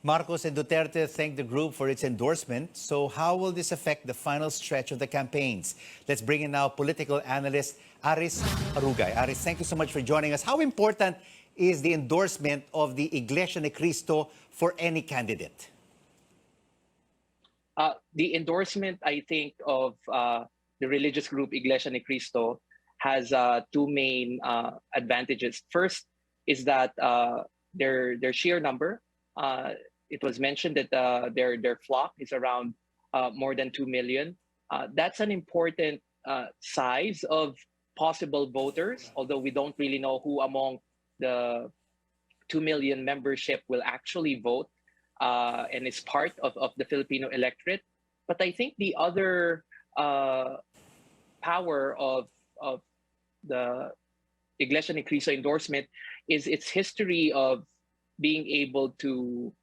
Marcos and Duterte thanked the group for its endorsement. So how will this affect the final stretch of the campaigns? Let's bring in now political analyst Aries Arugay. Aries, thank you so much for joining us. How important is the endorsement of the Iglesia Ni Cristo for any candidate? The endorsement, I think, of the religious group Iglesia Ni Cristo has two main advantages. First is that their sheer number. It was mentioned that their flock is around more than 2 million. That's an important size of possible voters, although we don't really know who among the 2 million membership will actually vote and is part of the Filipino electorate. But I think the other power of the Iglesia Ni Cristo endorsement is its history of being able to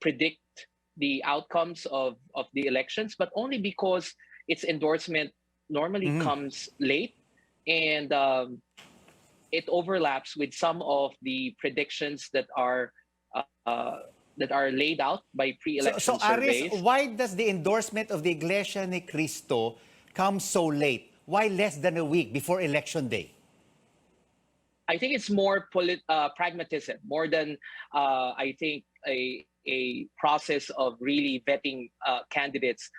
predict the outcomes of the elections, but only because its endorsement normally comes late and it overlaps with some of the predictions that are laid out by pre-election surveys. Aris, why does the endorsement of the Iglesia Ni Cristo come so late? Why less than a week before election day? I think it's more pragmatism, more than I think a process of really vetting candidates.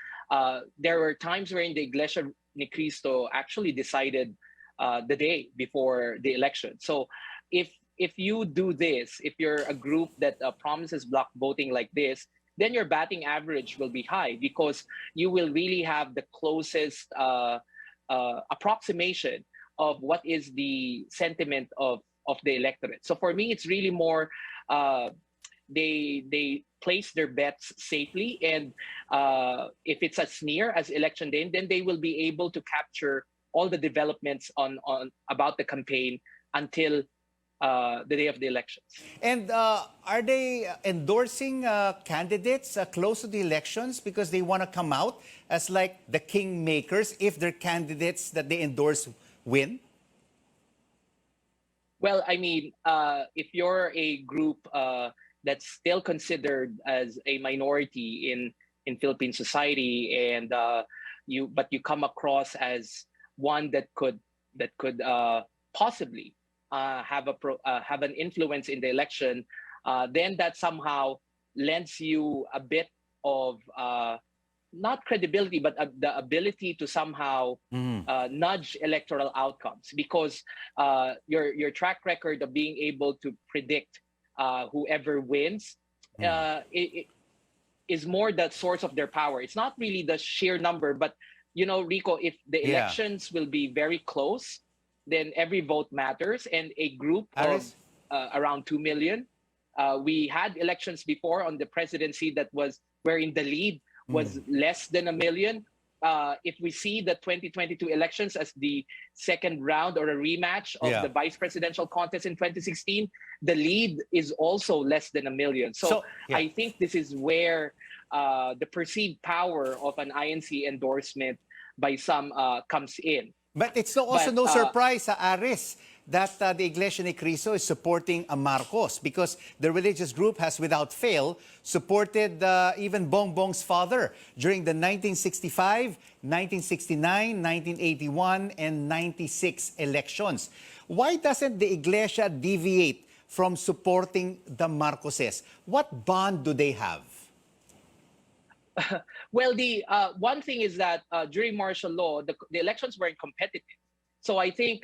There were times wherein the Iglesia Ni Cristo actually decided the day before the election. So if you do this, if you're a group that promises block voting like this, then your batting average will be high because you will really have the closest approximation of what is the sentiment of the electorate. So for me, it's really more they place their bets safely, and if it's as near as election day, then they will be able to capture all the developments on about the campaign until the day of the elections. And are they endorsing candidates close to the elections because they want to come out as like the kingmakers if their candidates that they endorse win? Well, I mean, if you're a group that's still considered as a minority in Philippine society, and you come across as one that could possibly have an influence in the election, then that somehow lends you a bit of not credibility, but the ability to somehow nudge electoral outcomes, because your track record of being able to predict whoever wins it is more the source of their power. It's not really the sheer number, but you know, Rico, if the elections will be very close, then every vote matters, and a group of around 2 million. We had elections before on the presidency that was wherein the lead was less than 1 million. If we see the 2022 elections as the second round or a rematch of the vice presidential contest in 2016, the lead is also less than 1 million. So I think this is where the perceived power of an INC endorsement by some comes in. But it's also no surprise, Aris, that the Iglesia Ni Cristo is supporting a Marcos, because the religious group has, without fail, supported even Bongbong's father during the 1965, 1969, 1981, and 96 elections. Why doesn't the Iglesia deviate from supporting the Marcoses? What bond do they have? Well, the one thing is that during martial law, the elections weren't competitive. So I think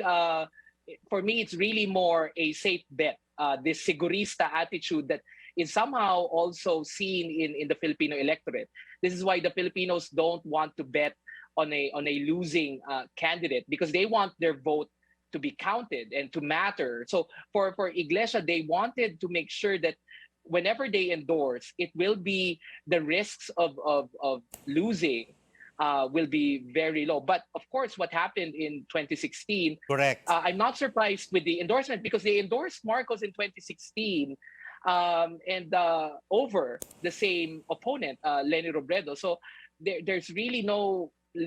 for me, it's really more a safe bet. This segurista attitude that is somehow also seen in the Filipino electorate. This is why the Filipinos don't want to bet on a losing candidate, because they want their vote to be counted and to matter. So for Iglesia, they wanted to make sure that whenever they endorse, it will be the risks of losing will be very low. But of course, what happened in 2016, correct. I'm not surprised with the endorsement, because they endorsed Marcos in 2016 and over the same opponent, Leni Robredo. So there's really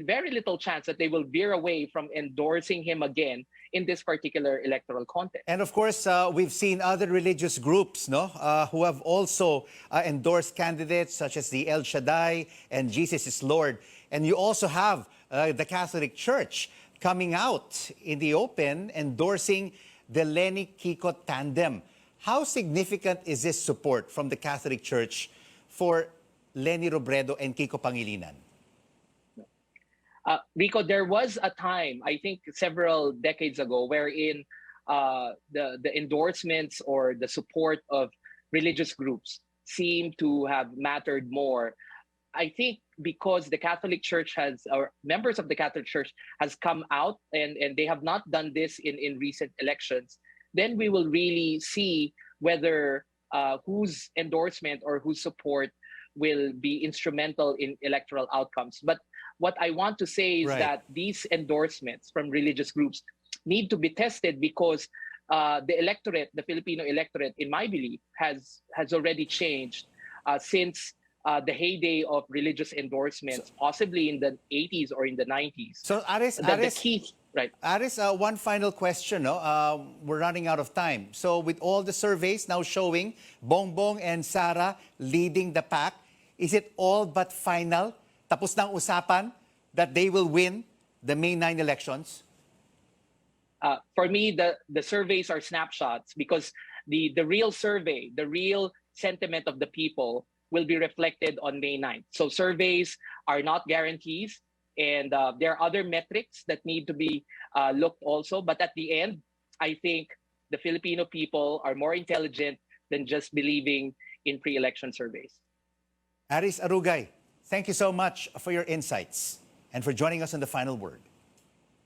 very little chance that they will veer away from endorsing him again in this particular electoral contest. And of course, we've seen other religious groups, no, who have also endorsed candidates such as the El Shaddai and Jesus is Lord. And you also have the Catholic Church coming out in the open endorsing the Lenny Kiko tandem. How significant is this support from the Catholic Church for Lenny Robredo and Kiko Pangilinan? Rico, there was a time, I think several decades ago, wherein the endorsements or the support of religious groups seem to have mattered more. I think because the Catholic Church has, or members of the Catholic Church has come out and they have not done this in recent elections, then we will really see whether whose endorsement or whose support will be instrumental in electoral outcomes. But what I want to say is that these endorsements from religious groups need to be tested because the electorate, the Filipino electorate, in my belief, has already changed since the heyday of religious endorsements, possibly in the 80s or in the 90s. So, Aris, the key, right? Aris, one final question. No? We're running out of time. So with all the surveys now showing Bongbong and Sara leading the pack, is it all but final? Tapos na ang usapan that they will win the May 9 elections? For me, the surveys are snapshots because the real survey, the real sentiment of the people will be reflected on May 9th. So surveys are not guarantees, and there are other metrics that need to be looked also. But at the end, I think the Filipino people are more intelligent than just believing in pre-election surveys. Aries Arugay, thank you so much for your insights and for joining us on The Final Word.